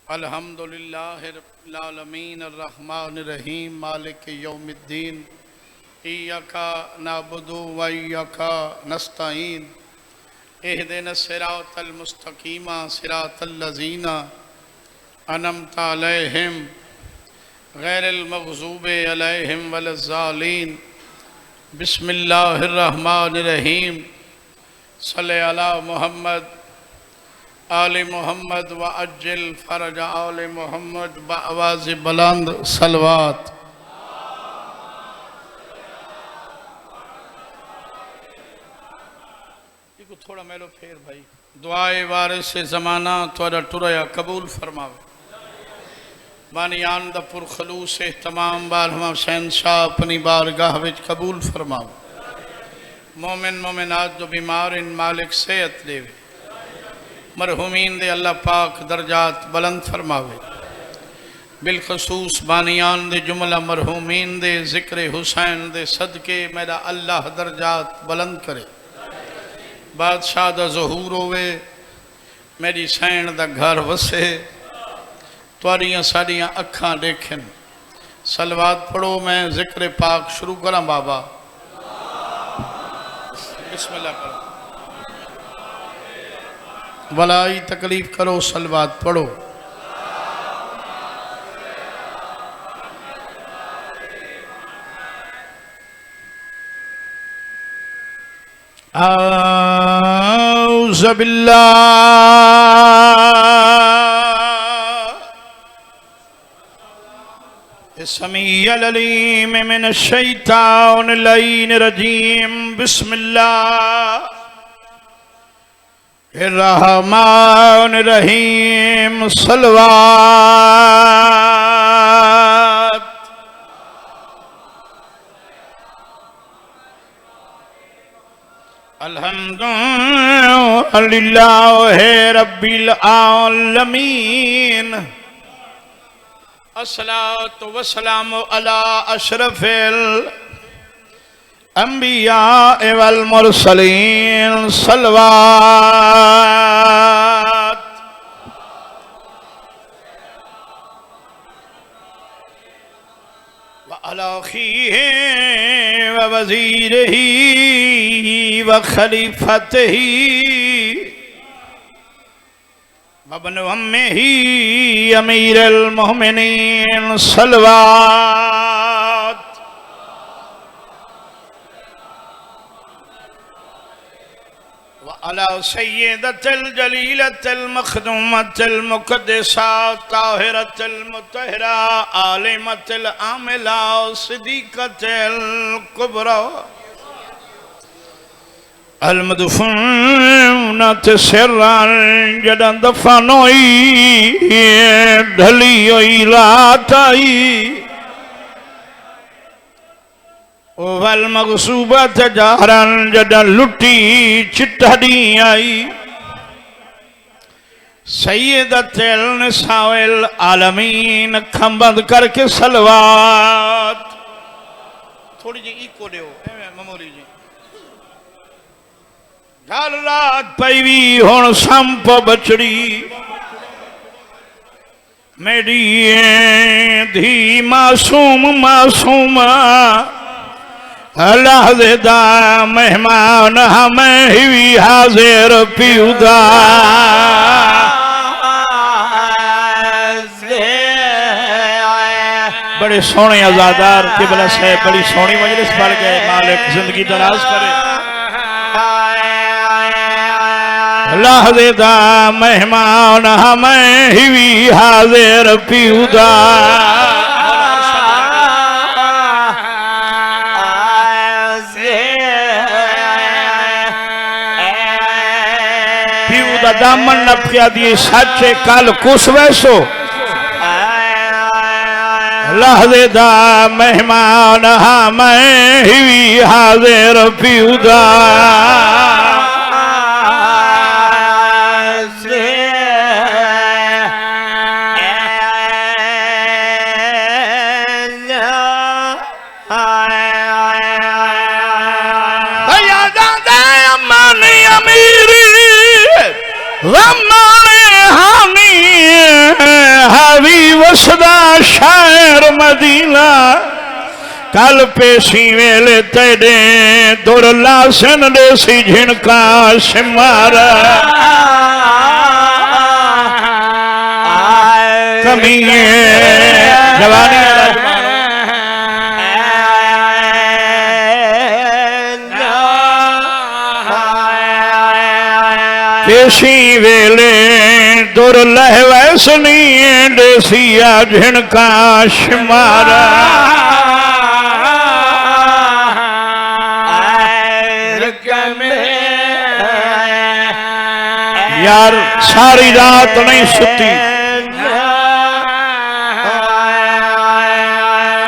अल्हम्दुलिल्लाहि रब्बिल आलमीन अर्रहमानिर रहीम मालिक यौमिद्दीन इय्याका नअबुदु व इय्याका नस्तईन इहदिनस सिरातल मुस्तकीम सिरातल लज़ीना अनअमता अलैहिम गैरिल मग़ज़ूबि अलैहिम वलज़्ज़ालीन बिस्मिल्लाहिर रहमानिर रहीम सल्ले अला मुहम्मद आले मोहम्मद व अज्जिल फरज आले मोहम्मद बआवाज़ बुलंद सलवात। इको थोड़ा मेलो फेर भाई दुआए वारिस ज़माना थोड़ा टुरया कबूल फरमावे। बानियान दा पुरखलूस तमाम बार हम हुसैन शाह अपनी बारगाह विच कबूल फरमावे। मोमिन मोमिनात जो बीमार इन मालिक सेहत देवे। मरहूमीन दे अल्लाह पाक दर्जात बुलंद फरमावे। बिलखसूस बानियान दे जुमला मरहूमीन दे ज़िक्र हुसैन दे सदके मेरा अल्लाह दर्जात बुलंद करे। बादशाह दा ज़हूर होवे, मेरी सैन दा घर वसे, तुहारियां साड़ियां अखां देखें। सलवात पढ़ो, मैं ज़िक्र पाक शुरू करा बाबा। बिस्मिल्लाह करो, वलाई तकलीफ करो, सलवात पढ़ो। औज़ु बिल्लाहि समीअल अलीम मिनश शैतानिर रजीम। बिस्मिल्लाह रहमान रहीम। सलवात। अल्हम्दुलिल्लाहि रब्बिल आलमीन। अस्सलातु वस्सलामु अला अशरफिल अंबिया वल मुरसलीन। सलवात। व अला खीहि व वज़ीरिही व खलीफतिही व इब्न अम्मिही अमीरुल मोमिनीन। सलवात। अला सय्यदतिल जलीलतिल मखदूमतिल मुक़द्दसा ताहिरतिल मुतहरा आलिमतिल आमिला सिद्दीक़तिल कुबरा अल मदफूनत सिर्रन जदन दफनोई ढली हुई रात आई वल मग़सूबत जहरन जदन लुटी चिट्ठी आई। सय्यदतिल निसाइल आलमीन। अखां बंद करके सलवात। थोड़ी जी इको दियो ममोली जी। गल रात पई हुण संप बचड़ी मेरी धी मासूम मासूमा अल्लाह दा मेहमान हमें ही हाजिर पिउदा। बड़े सोहने आजादार किबला साहब बड़ी सोहनी मजलिस पढ़ गए। मालिक जिंदगी दराज करे। अल्लाह दा मेहमान हमें ही हाजिर पिउदा। दामन नफिया दिए सच्चे कल कुछ वैसो अल्लाह दा मेहमान हमें ही हाजिर पिउदा। दिला कल पेशी वेले तेरे दुरला सन देसी झिणका शिमारा कमीए जवानी पेशी वेले दुर्लह वैसनी देसिया झिणका शिमारा यार सारी रात नहीं सुती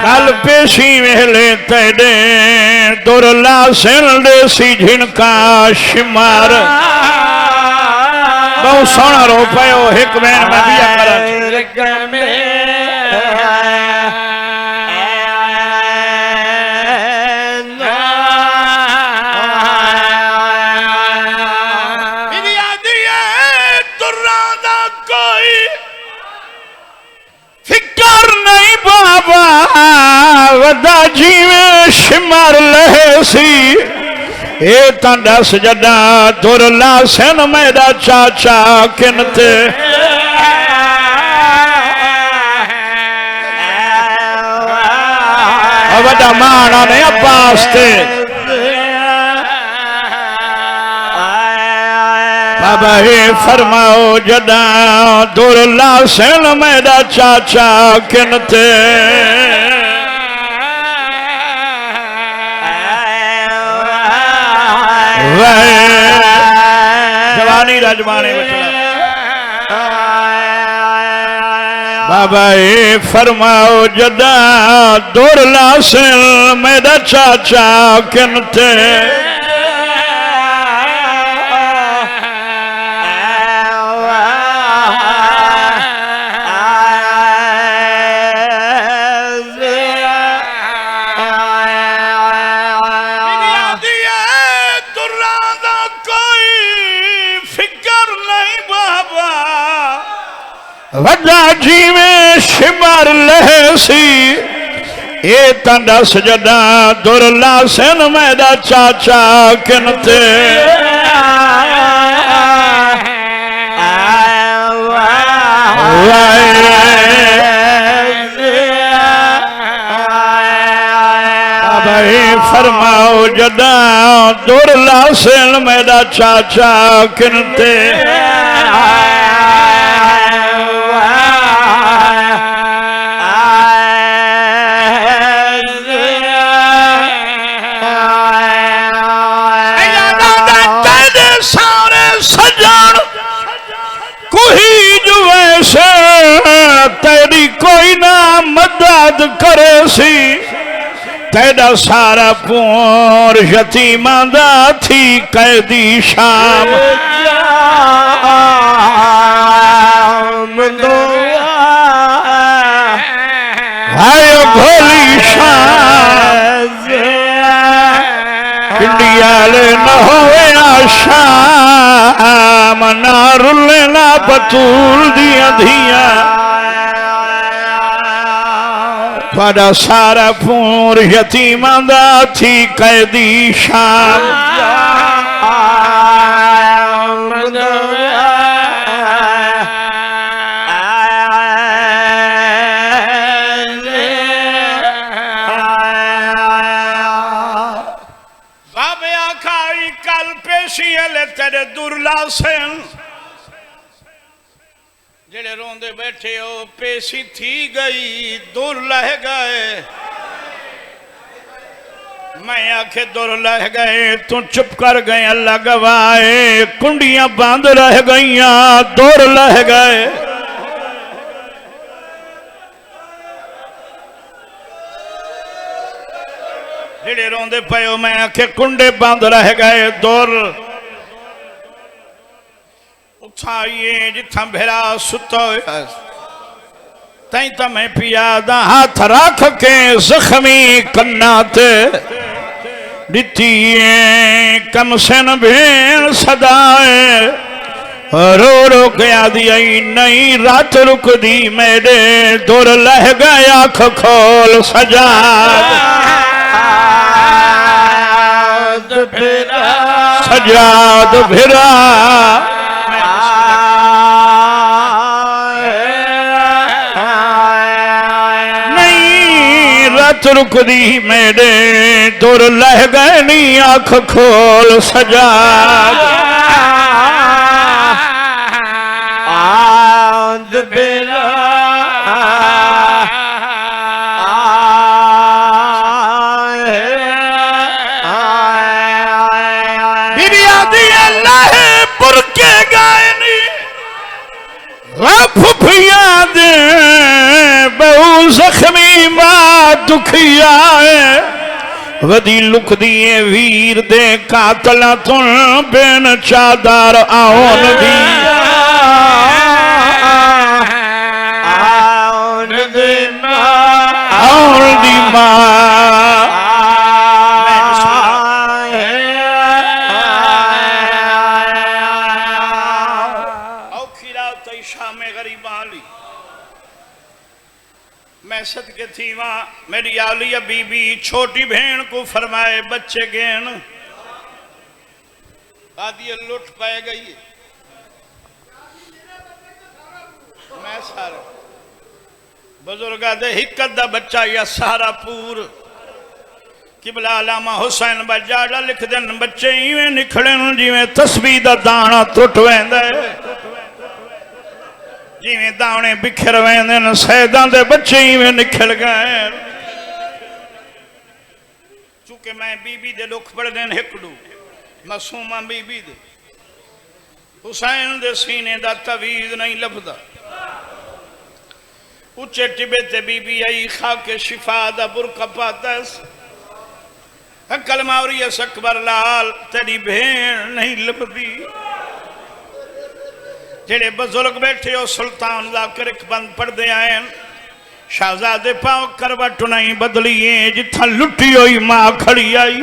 कल पेशी वेले तेरे दुरला सिल देसी झिणका शिमार बहुत सोना रो पायो एक बहन में दिया फिकर नहीं बाबा वदा जीवे शिमर लहेसी ए दस जदा दुरला सेन मेरा चाचा किनते वदा माना ने अब्बास ते बाबा हे फरमाओ जदा दुरला सेन मेरा चाचा किनते जवानी राजमाने बाबा ए फरमाओ जदा दुरला सिल मेरा चाचा किनते वदा जीवे शिमर लहसी ए दस जदा दुरला सिन मेरा चाचा किनते फरमाओ जदा दुरला सिन मेरा चाचा किनते तेरी कोई ना मदद करे सी तेरा सारा पूर यतीमा दा थी कैदी शाम हाय भोली शाम इंडिया ले न होवे शाम ना रुले ना बतूल दिया धिया थोड़ा सारा पूर यतीमा दा थी कैदी शाम बाबे आखाई कल पेशी ले तेरे दुरला सेन जेड़े रोंदे बैठे हो पेशी थी गई दूर लह गए मैं आखे दूर लह गए तू चुप कर गए अल्लाह गवाए कुंडियां बंद रह गईया दूर लह गए जेड़े रोंदे पे हो मैं आखे कुंडे बंद रह गए दूर उठाइए जिथा भेड़ा सुता तई तो मैं पिया दा हाथ रख के जख्मी कन्ना ते दिती कम से न भेड़ सदाए रो रो के आदि आई नहीं रात रुकदी मेरे दुर लह गया आँख खोल सजाद सजाद फिरा नहीं रात रुकदी मेरे दुर लह गए नी आँख खोल सजाद बहु जख्मी मां दुखिया वदी लुक दिए वीर दे कातला तुन बेन चादर आउन दी मैं सदके थी वहां मेरी आलिया बीबी छोटी बहन को फरमाए बच्चे गेन आदि लुट पाए गई मैं सारा बुजुर्ग दे हिक्कत दा बच्चा या सारा पूर किबला अलामा हुसैन बजाड़ा लिख देन बच्चे इवें निखड़न जिवें तस्बीह दा दाना टुट वेंदा जिवें दाने बिखर वेंदे सैदा दे बच्चे इवें निखल गए चूंकि मैं बीबी दे दुख पढ़दे हिकड़ू मासूमा बीबी दे हुसैन दे सीने दा तवीज नहीं लभदा उच्चे टिबे ते बीबी आई खाके शिफा दा बुरका पातस अकल मावरी अकबर लाल तेरी भेण नहीं लभदी जेड़े बुजुर्ग बैठे हो सुल्तान जाकिर बंद पढ़ते आए शाहजादे पाओ करवट नहीं बदलीए जिथा लुटी हुई मां खड़ी आई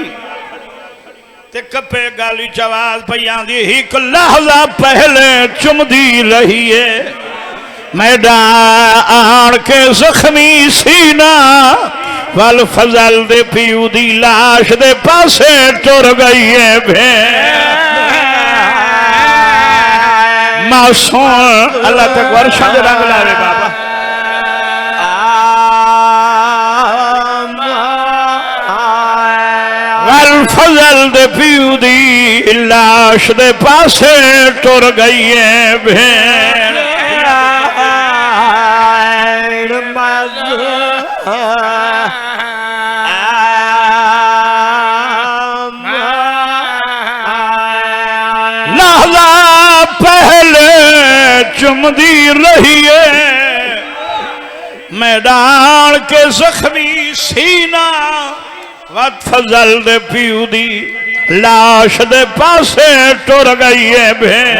ते कपे गाली आवाज पई आंदी एक लहजा पहले चुमदी रही है मैडा आन के जख्मी सीना वल फजल दे पीऊ दी लाश दे पासे टुर गई है भेण मासूम अल्लाह तक वर्षा दे रंग लावे बाबा वल फजल दे पीऊ दी लाश दे पासे टुर गई है भेण चुमदी रही है मैदान के जख्मी सीना वत फजल दे पीऊ दी लाश दे पासे टुर गई है भेण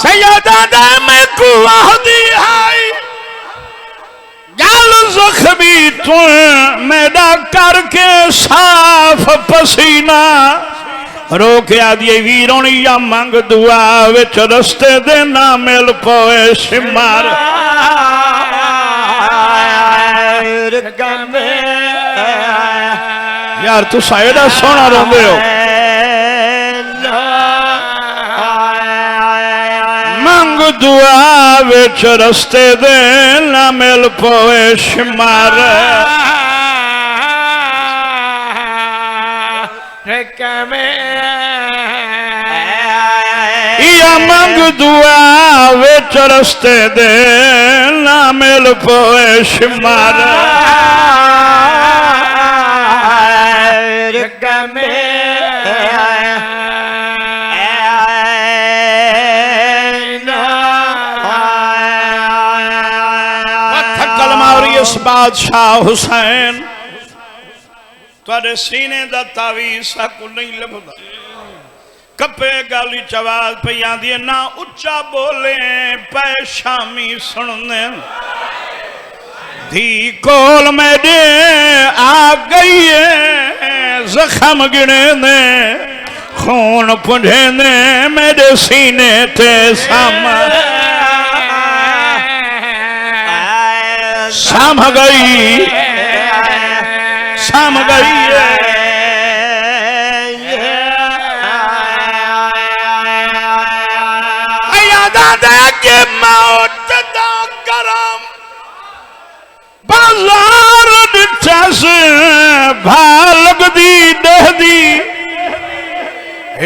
सैयदा मैं कुआदी जख्मी तू मैदा करके साफ पसीना रो के आदि वीरोनी या मंग दुआ विच रस्ते दे ना मिल पोए सिमार यार तू साइडा सोना रोंदे हो मंग दुआ विच रस्ते दे ना मिल पोए शिमार या मंग दुआ विच रस्ते दे ना मिल पोए शिमार इस बादशाह हुसैन तुहाडे सीने दा तावीज़ साकू नहीं लभदा कपे गाली चवाज पे आंदी ना उच्चा बोले पे शामी सुनने धी कोल मेरे आ गई है जख्म गिने ने खून पुंझे ने मेरे सीने ते सम गई है के मौत दा करम बाजार दिठस भालग दी दहदी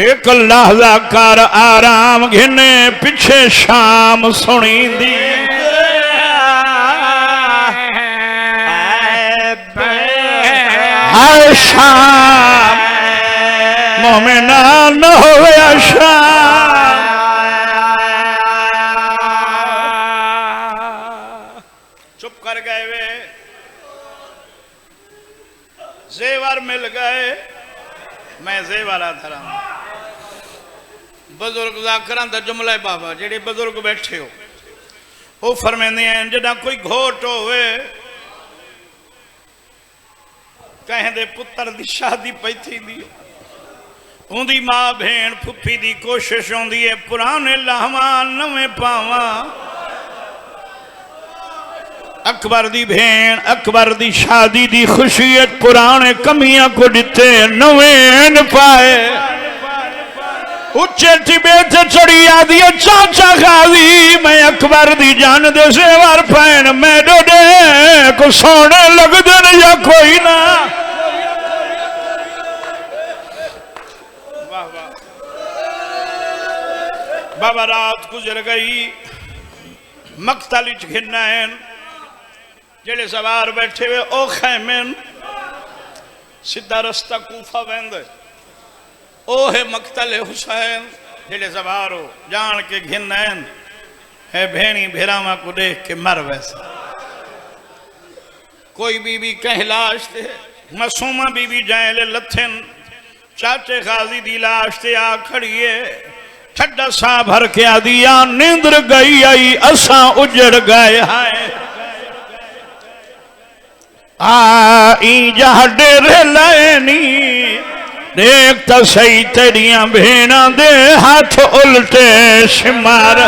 एक लहजा कर आराम घिने पिछे शाम सुनी दी हाय शाम मोमिना न होया शाम कर गए वे जेवर मिल गए मैं जेवरा धरा बुजुर्ग जाकर दा जुमला है बाबा जेडे बुजुर्ग बैठे हो वो फरमाते हैं जदा कोई घोट होवे कहें दे पुत्र दी शादी पई थी दी उंदी मां भेण फुफी दी कोशिश होंदी है पुराने लाहवा नवे पावा अकबर दी भेण अकबर दी शादी दी खुशी पुराने कमियां को दिते नवे पाए उच्चे टिबे ते चढ़ी आदि चाचा गाजी मैं अकबर दी जान दे सेवार पैन मैं डोडे को सोने लग दे या कोई ना वाह वाह बाबा रात गुजर गई मकतल घिरना है जेड़े सवार बैठे हुए ओ खैमेन सीधा रास्ता कूफा वेंद ओ है मकतल हुसैन जेड़े सवार हो जान के घिनैन है भेणी भेरावा को देख के मर वैसा कोई बीबी कह लाश थे मासूमा बीबी जाए ले लथन चाचे गाजी दी लाश ते आ खड़िए ठड्डा सा भर के आ दिया नींद्र गई आई असा उजड़ गए हाय आई जहा डेरे लैनी देख तो सही तेरिया भेणा दे हाथ उल्टे शिमार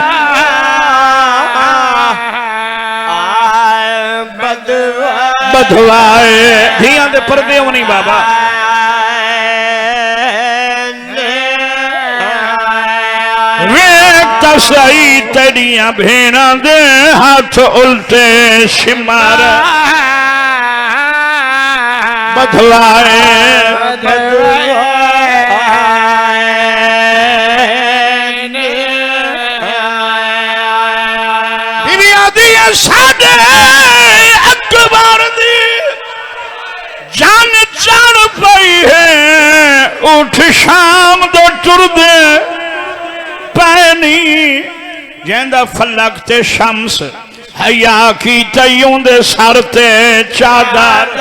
बधवाए धिया दे पर्दे होनी बाबा वेख तो सही तेरिया भेणा दे हाथ उल्टे शिमार बधवाए साडे अकबर दी जान चढ़ पई है उठ शाम दो टुरदे पैनी जेंदा फलक ते शम्स हया की तयूं दे सर ते चादर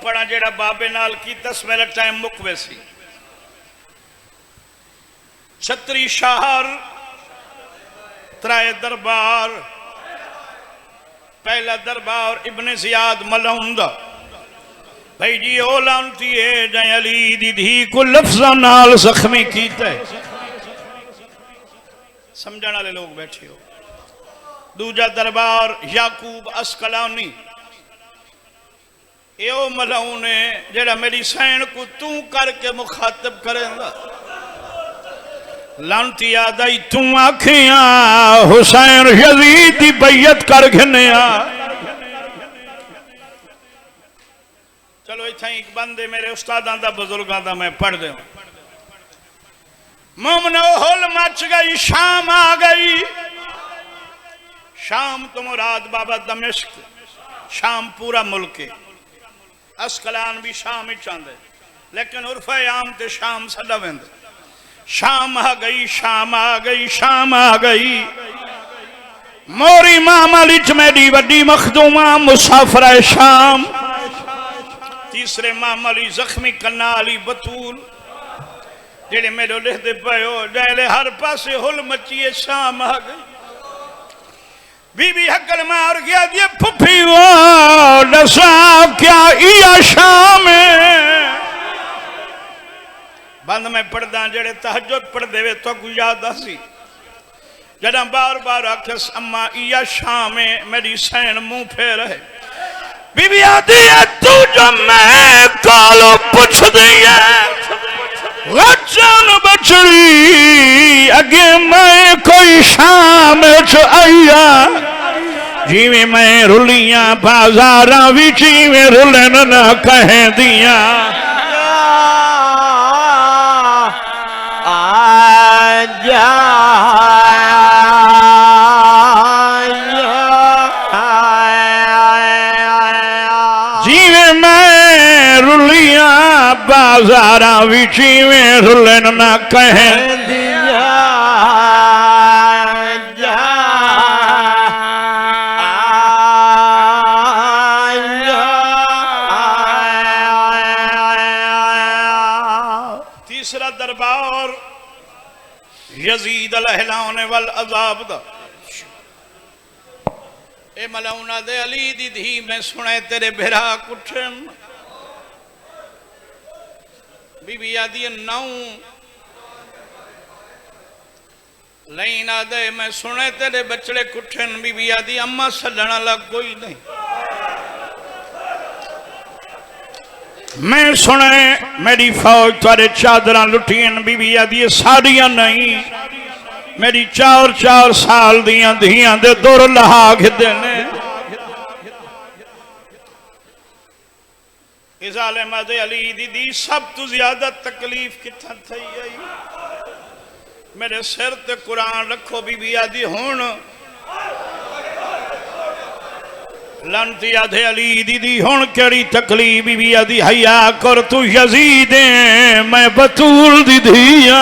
पढ़ा जेड़ा बाबे नाल की 10 मिनट टाइम मुकवे सी छतरी शहर त्राए दरबार पहला दरबार इब्ने जियाद मलऊन दा भाई जी ओ लानती है जय अली दी धी को लफ्ज़ां नाल जख्मी कीता है समझण वाले लोग बैठे हो दूजा दरबार याकूब अस्कलानी यो मलाऊ ने जेड़ा मेरी सैन को तू करके मुखातब करेगा लानती आदाई तू आखिया हुसैन यजीद दी बैयत कर घिनिया चलो इतना एक बंदे मेरे उस्तादां दा बुजुर्गां दा मैं पढ़ दे मोमनो होल मच गई शाम आ गई शाम तो मुराद बाबा दमिश्क शाम पूरा मुल्क अस्कलान भी शाम ही चाहते लेकिन उर्फे आम ते शाम सदा वेंद शाम आ गई, शाम आ गई, शाम आ गई। मोरी मामली च मेरी वड्डी मखदूमा मुसाफर है शाम। तीसरे मामली जख्मी कन्ना अली बतूल जेड़े मेरे लिखते पे हो जैले हर पासे हुल मचिए शाम आ गई। बीबी हकल मार गया ये फुफी वो दसा क्या इया शाम बंद में पढ़दा जेड़े तहज्जुद पढ़दे वे तो कोई याद आसी जदा बार बार आखस अम्मा इया शाम मेरी सैन मुंह फेर है। बीबी आदि है तू जो मैं कालो पुछ दी है वचन बछड़ी अगे मैं कोई शाम च आईया जिवें मैं रुलियां बाजारां विच जिवें रुलन ना कह दिया। जिवें मैं रुलियां बाजारा विच में रुलन ना कह दिया। तीसरा दरबार यजीद अलहलाने वल अजाब दा ए मलाउना दे अली दी धी मैं सुने तेरे बिरा कुठन बीबी आदि नौ लईना दे मैं सुने तेरे बचड़े कुठन। बीबी आदि अम्मा सलना लग कोई नहीं। मैं सुने मेरी फौज तारे चादर लुटियन। बीबी आदि साड़ियां नहीं मेरी 4-4 साल दियां धियां दे दुर लहा खिदे ने। इजाले अली दीदी सब तो ज्यादा तकलीफ कितना थी आई मेरे सिर ते कुरान रखो। बीबी आदि हुण लंती आधे अली दीदी हुण केड़ी तकलीफ। बीबी आदि हया कर तू यजीद मैं बतूल दी धिया।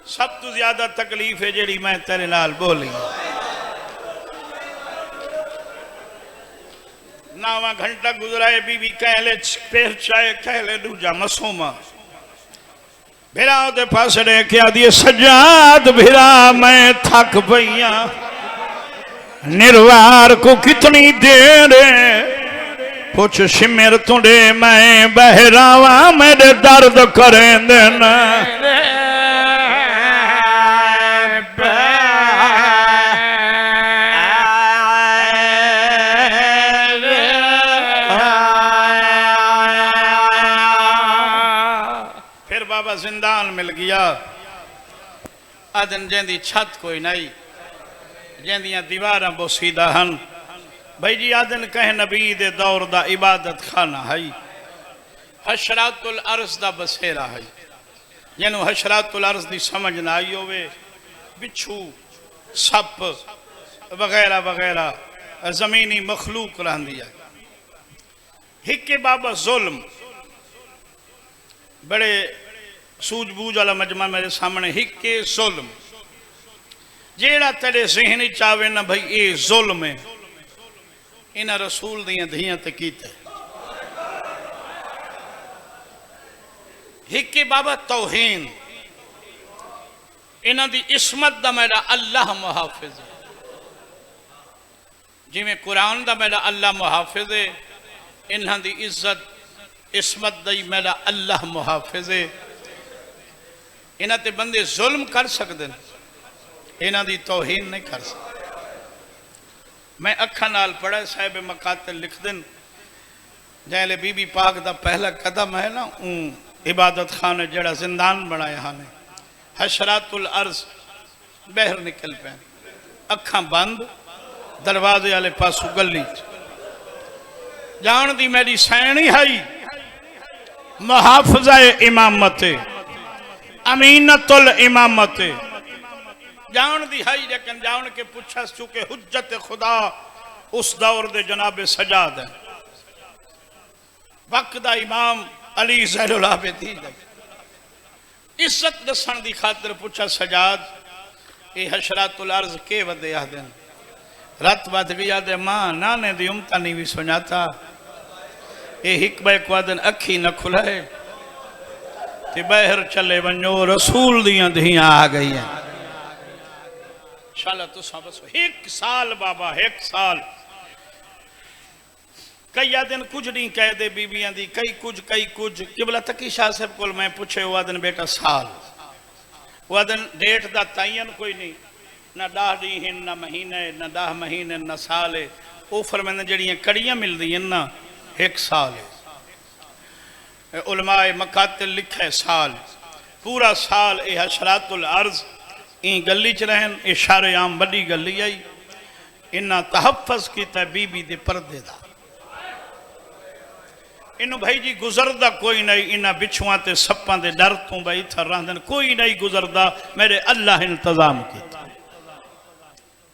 सब तो ज्यादा तकलीफ है जेड़ी मैं तेरे नाल बोली। 9वां घंटा गुजराए बीबी कहले पेर चाहे कहले दूजा मसूमा भिरा दे पास क्या दिए सजाद भिरा मैं थक पईया निर्वार को कितनी देर कुछ शिमिर तुंडे मैं बहरावा मेरे दर्द करें देना। जिंदान मिल गया आदन जेंदी छत कोई नहीं जेंदियां दीवारां बोसीदा हन। भाई जी आदन कहे नबी दे दौर दा इबादत खाना है हशरातुल अर्ज दा बसेरा है। जिन्हों हशरातुल अर्ज दी समझ ना आई होवे बिच्छू सप वगैरह वगैरह जमीनी मखलूक रहंदी है। हिक्के बाबा जुल्म बड़े सूझबूझ वाला मजमा मेरे सामने हिक्के जुल्म जेड़ा तेरे ज़हन चावे ना भाई ये जुल्म है इन्हां रसूल दियां धियां ते कीते। हिक्के बाबा तौहीन इन्हां दी इस्मत दा मेरा अल्लाह मुहाफिज है जिवें कुरान दा मेरा अल्लाह मुहाफिज है इन्हां दी इज्जत इस्मत दा मेरा अल्लाह मुहाफिज है। इन्हां ते बंदे जुल्म कर सकते हैं इन्हां दी तौहीन नहीं कर सकते। मैं अखा नाल पढ़ा साहिब मकातिल लिख दिन जैले बीबी पाक दा पहला कदम है ना इबादत खाने जड़ा जिंदान बनाया हाने हशरातुल अर्ज बहर निकल पे अखा बंद दरवाजे वाले पासों गली जान दी मेरी सैनी है मुहाफिजा इमामत अमीनतुल इमामत जान दी है लेकिन जान के पूछा चुके हुज्जत खुदा उस दौर दे जनाबे सजाद है वक्त दा इमाम अली ज़ैनुल आबिदीन इज्जत दसन की खातिर पूछा सजाद ये हशरातुल अर्ज़ के वदे आदन रत बद भी आदे मां नाने दी उमता नहीं भी सुनाता ये हिकबे को आदन अखी न खुलाए ते बहर चले वनो रसूल दियां धियां आ गई हैं शाला तुसा बस एक साल बाबा एक साल कई आदन कुछ नहीं कह दे बीबियां दी कई कुछ किबला तकी शाह साहब को मैं पूछे वो आदन बेटा साल वो आदन डेट दा तयन कोई नहीं ना 10 दी हैं ना महीने ना 10 महीने ना साल है वो फरमाने जड़ियां कड़ियां मिलदी हैं ना एक साल है उलमाए मकातिल लिखा है साल पूरा साल ये हशरातुल अर्ज़ ई गली च रहन ये शारे आम बड़ी गली आई इन्ना तहफ़्फ़ुज़ कीता बीबी दे पर्दे दा इनू भाई जी गुजरदा कोई नहीं इन्ना बिछुआ ते सप्पां दे डर तो भाई इत्थे रहंदन कोई नहीं गुजरदा मेरे अल्लाह इंतजाम कीता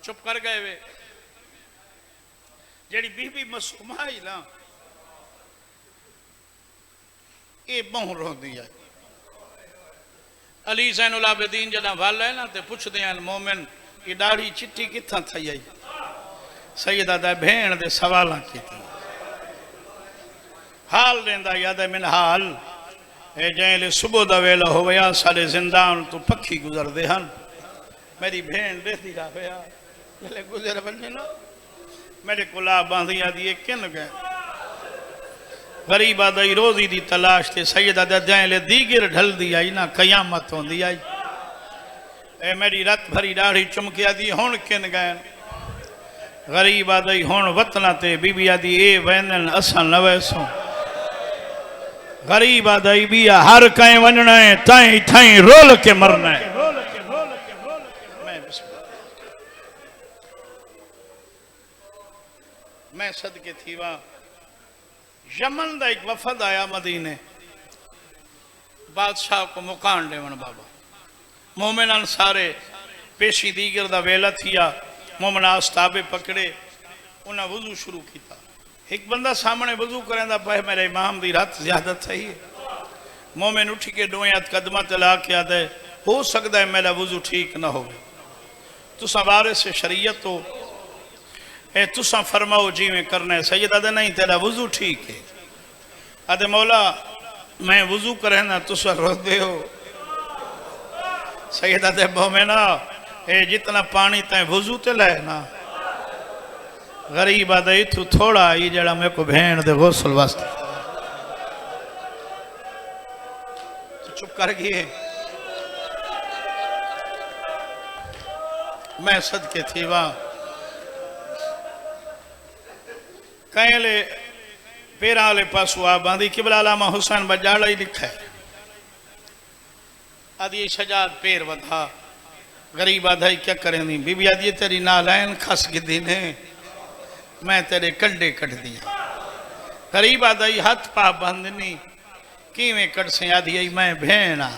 चुप कर गए वे जेड़ी बीबी मासूमा आई ना ये बहु रोंदी है अली ज़ैनुल आबिदीन जदा वल है ना ते पुछदे हैं मोमिन ये दाढ़ी चिट्टी कित्थां थई आई सैयदा दा भेण दे सवालां कीती हाल देंदा याद है मिन हाल ए जैले सुबह दा वेला होया साडे जिंदान तो पक्षी गुजरदे हन मेरी भेण देती रहा होया जले गुजर बने ना मेरे कोला बांधिया दी किन गए गरीब आदई रोजी दी तलाश ते सैयदा दा जैले दीगर ढल दी आई ना कयामत होंदी आई ए मेरी रत भरी दाढ़ी चमकिया दी हुण किन गए गरीब आदई हुण वतना ते बीबी आदि ए वैनन असां न वैसों गरीब आदई बिया हर कहीं वनना है ताई थाई रोल के मरना है मैं सदके थी वहां यमन का एक वफद आया मदीने बादशाह को मुकान देवन बाबा मोमिनन सारे पेशी दीगर दा वेला थिया मोमना आस्ताबे पकड़े उन्हें वजू शुरू किया एक बंदा सामने वजू करेंदा पे मेरे इमाम दी रात ज्यादा थी मोमिन उठ के दो हाथ कदमा चला के आदे हो सकता है मेरा वजू ठीक ना हो तुसा वारिस से शरीयत हो ए तुसा फरमाओ जिवें करना है सैयद आदे नहीं तेरा वजू ठीक है आदे मौला मैं वजू करें तुसा रोदे हो सैयद आदे मोमिना ए जितना पानी तय वजू ते ले ना गरीब आदे इथू थोड़ा ही जड़ा मेरे को भेण दे गौसल वास्ते चुप कर गए मैं सदके थी वहां कहले पेरा वाले पासू आ बांधी किबला अलामा हुसैन बजाड़ा ही लिखा है आदि शजाद पैर वधा गरीब आधाई क्या करेंगी बीबी आदि तेरी नालैन खस गिदी ने मैं तेरे कंडे कट दिया गरीब आदाई हाथ पा बंदनी किवें कट से आदि आई मैं भेणा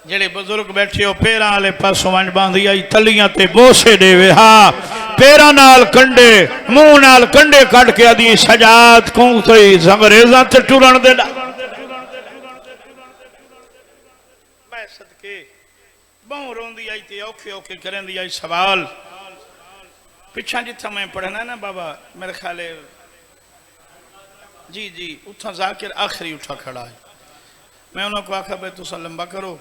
जेड़े बुजुर्ग बैठे हो पैरां वाले पासों वंज बांधी आई तलियां ते बोसे देवे हाँ पैरां नाल कंडे मुंह नाल कंडे कट के आदि सजाद को तो अंग्रेजां ते टुरन दे मैं सदके बहु रोंदी आई ते औखे औखे करेंदी आई सवाल पिछा जिथा मैं पढ़ना ना बाबा मेरे ख्याल जी जी उठा जाकिर आखिरी उठा खड़ा है मैं उन्होंने को आखा भाई तुसा लंबा करो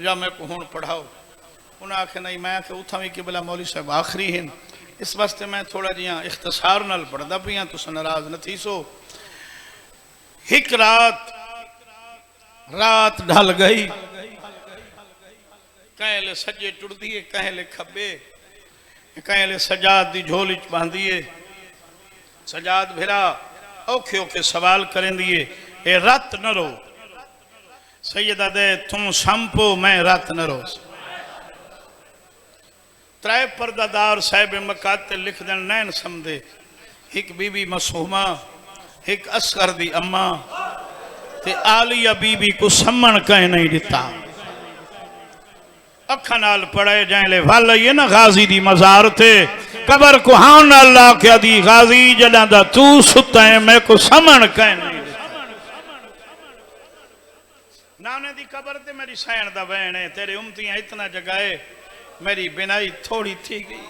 या मैं को हुण पढ़ाओ उन्हें आखे नहीं मैं आखे उठा भी कि बोला मौली साहब आखिरी हैं इस वास्ते मैं थोड़ा जिहा इख्तसार नाल पढ़दा पिया तुसा नाराज न थी सो एक रात ढल गई कहले सजे टुरदी है कहले खब्बे कहले सजाद दी झोली च बांधिए सजाद भिरा औखे औखे सवाल करें दिए ए रात न रो सैयदा दे तुम संपो मैं रात न रो त्रै पर्दादार साहिब मकाते लिख देन नैन समझे एक बीबी मसूमा एक असगर दी अम्मा ते आलिया बीबी को सम्मन कह नहीं दिता अखा नाल पढ़े जाए वल ये ना गाजी दी मजार थे कबर को हाँ नाल ला के दी गाजी जदा दा तू सुता है मैं को समन कह नहीं दी कबर ते मेरी सैन दा वैन है तेरे उम्मतियां इतना जगाए मेरी बिनाई थोड़ी थी गई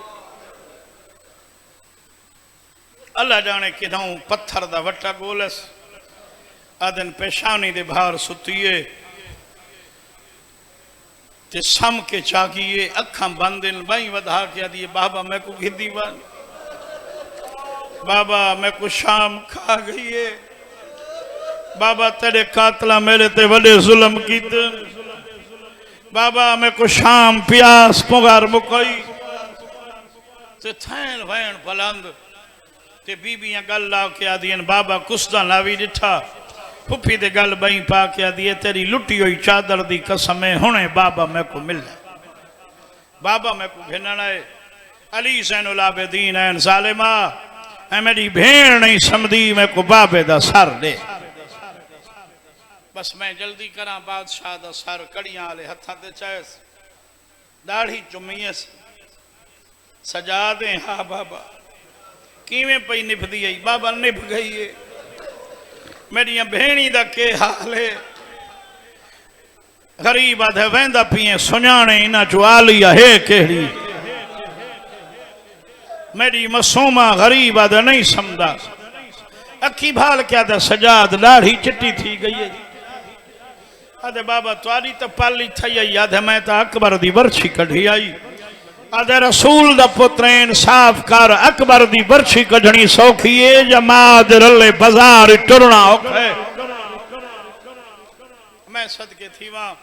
अल्लाह जाने किदों पत्थर दा वट्टा गोलस आदन पेशानी दे बाहर सुतिए ते सम के चागिए अखा बंद बाई वधा के आदि बाबा मैं को गिद्दी बन बाबा मैं को शाम खा गई है बाबा तेरे कातला मेरे ते बड़े जुल्म कीते बाबा मैं को शाम प्यास पुगार मुकई ते थैन वैन बुलंद ते बीबियां गल ला के आदियन बाबा कुसदा लावी डिठा फुफी दे गल बई पा के आदि तेरी लुटी हुई चादर दी कसम है हुणे बाबा मैं को मिल बाबा मैं को घिनना है अली ज़ैनुल आबिदीन ऐन ज़ालिमा ऐ मेरी भेण नहीं समझी मैं को बाबे दा सर दे बस मैं जल्दी करा बादशाह दा सर कड़ियां वाले हथा ते चैस दाढ़ी चुमीस सजा दे हाँ बाबा किवें पई निभदी आई बाबा निभ गई है मेरिया भेणी दा के हाल है गरीब आधे वेंदा पिए सुजाने इन्हां चो आलिया है केड़ी मेरी मसूमा गरीब आधे नहीं समझा अखी भाल क्या था सजाद दाढ़ी चिट्टी थी गई है आधे बाबा तुआरी तो पाली थी आई आधे मैं तो अकबर दी वर्षी कढ़ी आई आधे रसूल दा पुत्रेन साफ कर अकबर दी वर्षी कढ़नी सौखी है जमात रले बाजार टुरना औखे मैं सदके थी वहां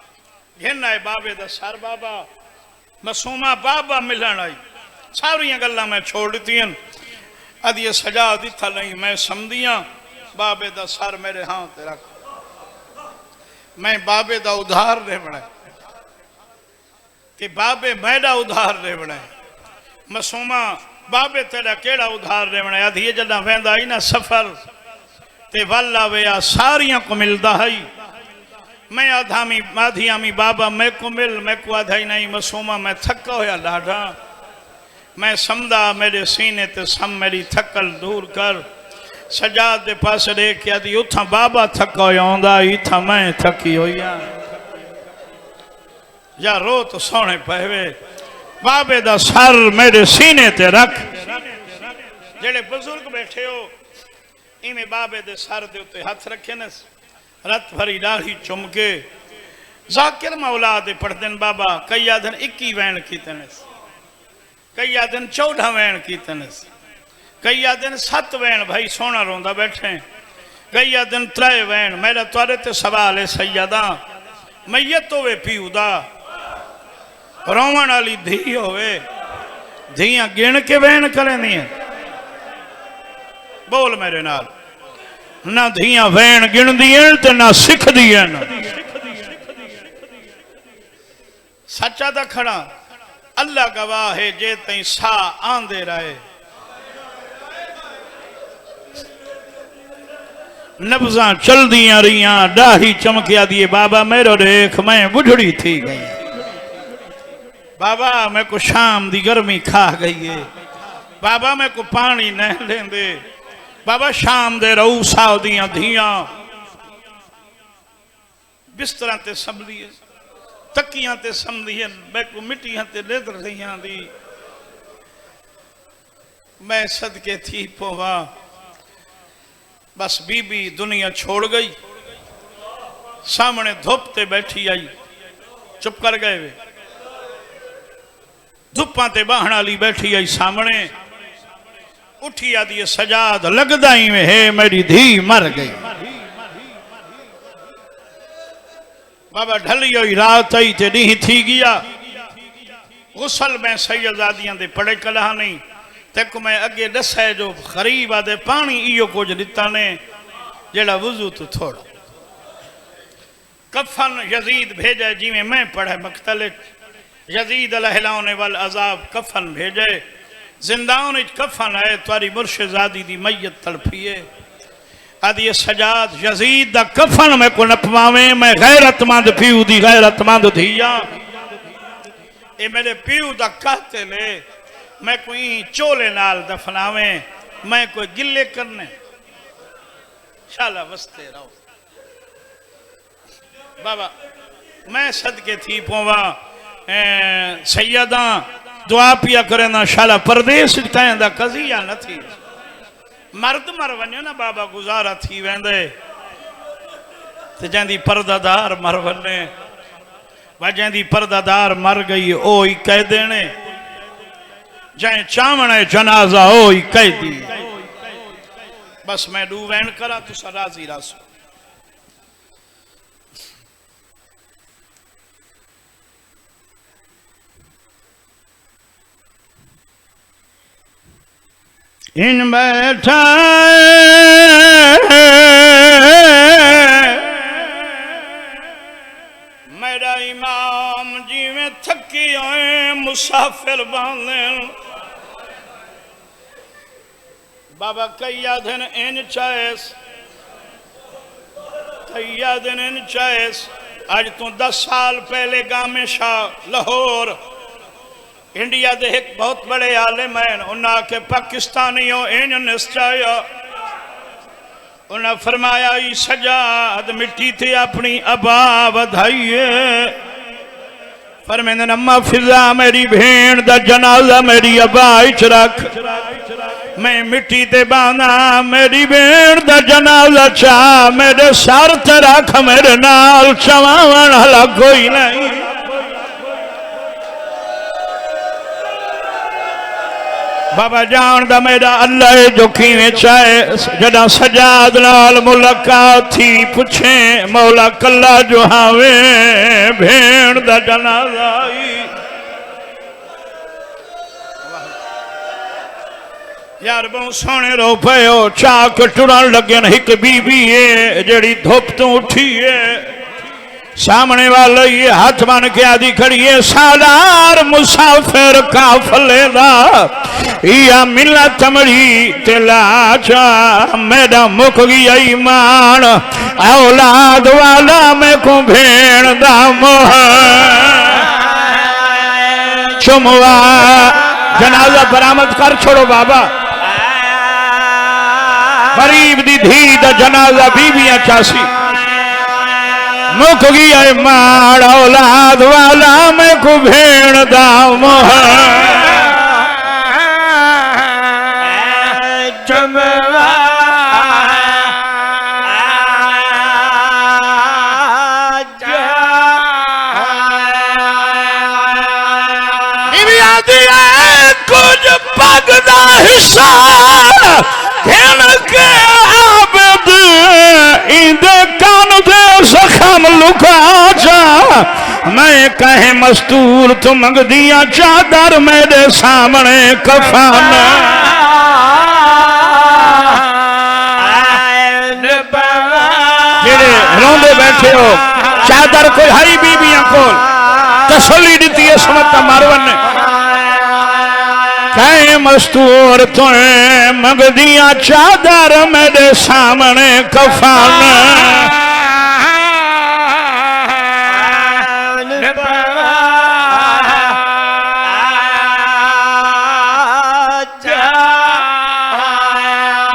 घिन आए बाबे दा सर बाबा मसूमा बाबा मिलन आई सारियां गल्लां मैं छोड़ दित्तियां अद ये सजा दिता नहीं मैं समझिया बाबे दा सर मेरे हाथ रख मैं बाबे दा उधार दे बना कि बाबे मैडा उधार दे बना मसूमा बाबे तेरा केड़ा उधार दे बना अद ये जदा वेंदा ही ना सफर ते वल आवेया सारियां को मिलदा है मैं आधामी माधियामी बाबा मैं को मिल मैं को आधा ही नहीं मसूमा मैं थका होया लाडा मैं समझा मेरे सीने ते सम मेरी थकल दूर कर सजाद दे पास देख के आदि उथा बाबा थका होया इथा मैं थकी होया या रो तो सोने पहवे बाबे दा सर मेरे सीने ते रख जेड़े बुजुर्ग बैठे हो इवें बाबे दे सर दे उत्ते हाथ रखे न रत भरी दाढ़ी चुमके जाकिर मौला दे पढ़दन बाबा कई आदन 21 वैन कीतन कई आदन 14 वैन कीतन कई आदन 7 वैन भाई सोना रोंदा बैठे कई आदन 3 वैन मेरा तुआरे ते सवाल है सैयदा मैयत होवे पीऊ दा रोवण वाली धी होवे धियां गिण के वैन करेंदियां बोल मेरे नाल ना धियां वैन गिणदियां ते ना सिखदियां सच्चा दा खड़ा अल्लाह गवाह है जे तई सा आंदे रहे नब्जा चल दिया रही दाढ़ी चमकिया दिए बाबा मेरो देख मैं बुढ़ड़ी थी गई बाबा मैं को शाम दी गर्मी खा गई है बाबा मैं को पानी नहीं लेंदे बाबा शाम दे रहू साव दियां धियां बिस्तरा ते संभलिए तकियां ते संभलिए मैं को मिट्टियां ते लेदर रहियां दी मैं सदके थी पोवा बस बीबी दुनिया छोड़ गई सामने धुप ते बैठी आई चुप कर गए वे धुप्पा ते बाहण वाली बैठी आई सामने उठी आदि सजाद लगदा ही में है मेरी धी मर गई बाबा ढली हुई रात आई ते डी थी गया गुसल में सैयदादियां दे पड़े कला नहीं तेको मैं अगे दस है जो गरीब आदे पानी इो कुछ दिता ने जेड़ा वजू तो थोड़ा कफन यजीद भेजे जिमें मैं पढ़े मख्तलिफ यजीद अलहलाने वाल अजाब कफन भेजे जिंदाउन कफन है तारी मुर्शिदादी दी मैयत तड़फिए आदि सजाद यजीद दा कफन में को नपवावे मैं गैरतमंद पीऊ दी गैरतमंद धिया ए मेरे पीऊ दा कहते ले मैं कोई चोले नाल दफनावे मैं कोई गिले करने शाला वस्ते रहो बाबा मैं सदके थी पोवा सैयदा दुआ पिया करे ना शाला परदेस कहंदा कजिया न थी मर्द मर वञो न बाबा गुजारा थी वेंदे ते जंदी परदादार मर वने वजंदी परदादार मर गई ओ ही कह देने जै चावण जनाजा ओ ही कह दी बस मैं डू वैन करा तुसा राजी रासो इन बैठा मेरा इमाम जिवें थकी होए मुसाफिर बांधे बाबा कईया दिन इन चाहेस कईया दिन इन चाहेस आज तो 10 साल पहले गामे शाह लाहौर इंडिया दे एक बहुत बड़े आलिम हैं उन्हें के पाकिस्तानियों इन निश्चय उन्हें फरमाया ई सजाद मिट्टी थे अपनी अबा बधाइए फरमांदे अम्मा फिजा मेरी भेण दा जनाजा मेरी अबा इच रख मैं मिट्टी ते बांधा मेरी भेण दा जनाजा चा मेरे सर ते रख मेरे नाल चवावण हला कोई नहीं बाबा जान दा मेरा अल्लाह जो किवें चाहे जदा सजाद नाल मुलाकात थी पूछे मौला कल्ला जो हावे भेण दा जनाजा यार बहुत सोने रो पयो चाक टुरन लगे न एक बीबी है जेड़ी धुप तो उठी है सामने वाले ये हाथ बन के आदि खड़ी है सालार मुसाफिर काफले दा या मिला तमड़ी तिलाचा मेरा मुख गया ईमान औलाद वाला मैं को भेण दा मोह चुमवा जनाजा बरामद कर छोड़ो बाबा गरीब दी धी दा जनाजा बीबियां चासी मुख गया ईमान औलाद वाला मैं को भेण दा मोह कुछ पगदा हिस्सा खेल के आबद इंदे कान दे जख्म लुका जा मैं कहे मस्तूर तू मंग दिया चादर मेरे सामने कफन जेड़े रोंदे बैठे हो चादर कोई हरी बीबियां को तसल्ली दी है समझता मारवन ने कहे मस्तूर तुए मंग दिया चादर मेरे सामने कफन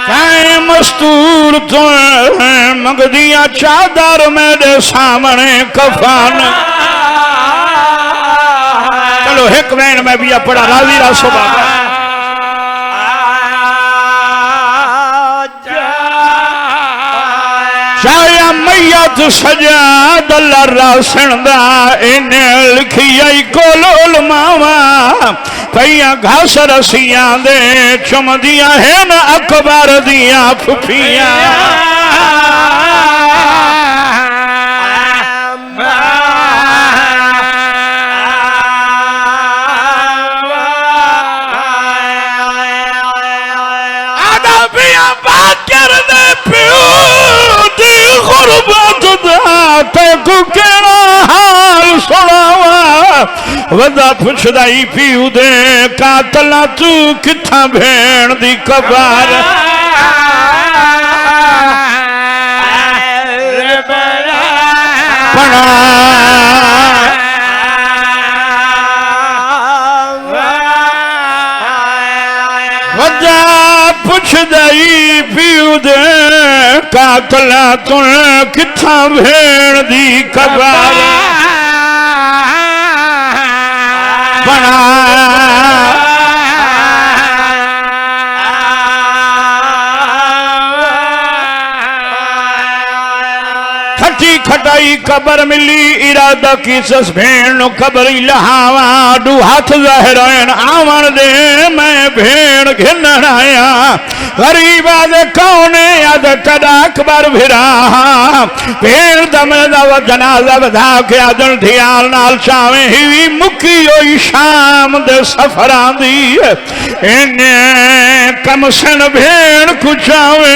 कहे मस्तूर तुए मंग दिया चादर मेरे सामने कफन चलो एक वैन में भी पड़ा राजी रासो बाबा शाया मैयत सजाद अल्लाह रासन दा इन्हें लिखी आई कोलोल मावा पईया घास रसियां दे चुमदियां है न अकबर दियां फुफियां गुरबत दा केड़ा हाल सुनावा वदा पुछदा ही पीऊ दे कातला तू किथा भेण दी कबार वदा पुछदा ही पीऊ दे कातला तू किथा भेण दी कबार बना खटी खटाई कबर मिली इरादा की सस भेण नो कबर लहावा डू हाथ जहरन आवन दे मैं भेण घिनण आया गरीब आदे कौने अद तदा अकबर फिरा भेण दम दा जनाजा वधा के आदन ध्यान नाल चावे ही मुकी होई शाम दे सफरां दी इने कम सन भेण कुचावे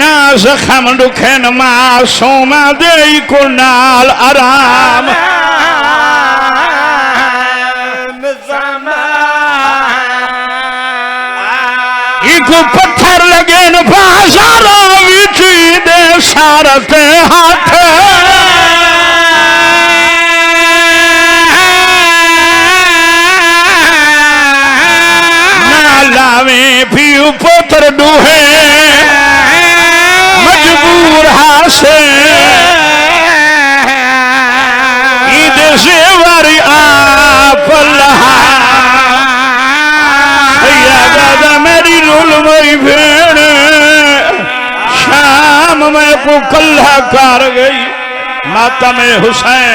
ना जखम दुखन मासूम दे को नाल आराम इको पत्थर लगे न बाजारों विच दे सारते हाथ ना लावे भी पुत्र डूहे मजबूर हासे ईद से वारी आप दादा मेरी रोल मई भेड़ शाम में को कल्ला कर गई माता में हुसैन